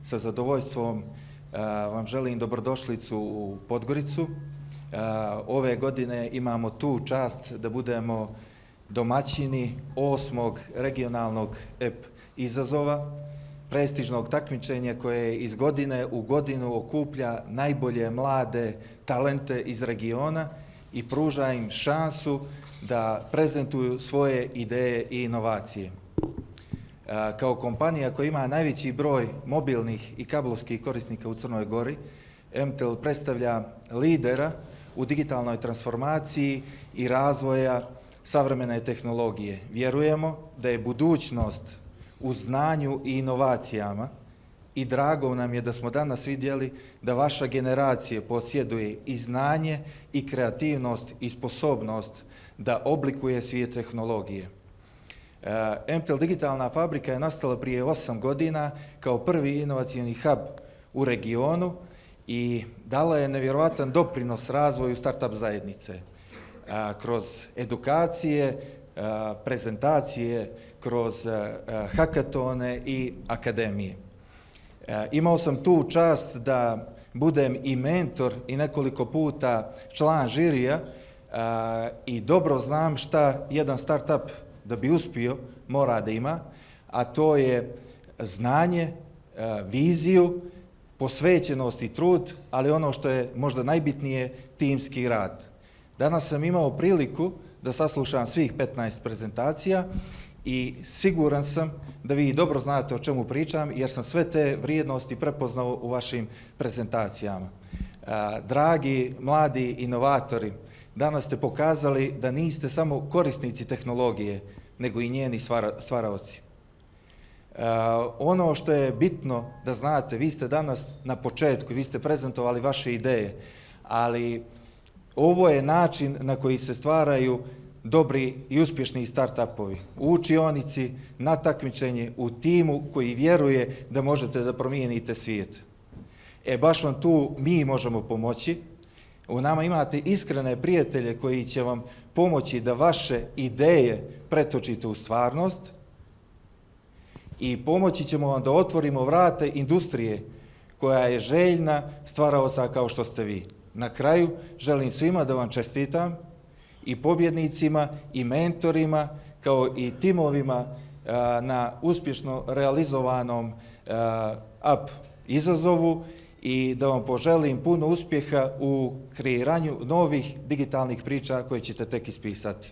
sa zadovoljstvom vam želim dobrodošlicu u Podgoricu. Ove godine imamo tu čast da budemo domaćini 8. regionalnog EP izazova, prestižnog takmičenja koje iz godine u godinu okuplja najbolje mlade talente iz regiona i pruža im šansu da prezentuju svoje ideje i inovacije. Kao kompanija koja ima najveći broj mobilnih i kablovskih korisnika u Crnoj Gori, MTEL predstavlja lidera u digitalnoj transformaciji i razvoja savremene tehnologije. Vjerujemo da je budućnost u znanju i inovacijama i drago nam je da smo danas vidjeli da vaša generacija posjeduje i znanje i kreativnost i sposobnost da oblikuje svijet tehnologije. MTEL Digitalna fabrika je nastala prije 8 godina kao prvi inovacijni hub u regionu i dala je nevjerojatan doprinos razvoju startup zajednice kroz edukacije, prezentacije, kroz hakatone i akademije. Imao sam tu čast da budem i mentor i nekoliko puta član žirija i dobro znam šta jedan startup da bi uspio mora da ima, a to je znanje, viziju, posvećenost i trud, ali ono što je možda najbitnije, timski rad. Danas sam imao priliku da saslušam svih 15 prezentacija i siguran sam da vi dobro znate o čemu pričam, jer sam sve te vrijednosti prepoznao u vašim prezentacijama. Dragi mladi inovatori, danas ste pokazali da niste samo korisnici tehnologije, nego i njeni stvaraoci. Ono što je bitno da znate, vi ste danas na početku, vi ste prezentovali vaše ideje, ali ovo je način na koji se stvaraju dobri i uspješni startupovi. U učionici, na takmičenje, u timu koji vjeruje da možete da promijenite svijet. Baš vam tu mi možemo pomoći. U nama imate iskrene prijatelje koji će vam pomoći da vaše ideje pretočite u stvarnost i pomoći ćemo vam da otvorimo vrate industrije koja je željna stvaraoca kao što ste vi. Na kraju želim svima da vam čestitam, i pobjednicima i mentorima kao i timovima na uspješno realizovanom AP izazovu i da vam poželim puno uspjeha u kreiranju novih digitalnih priča koje ćete tek ispisati.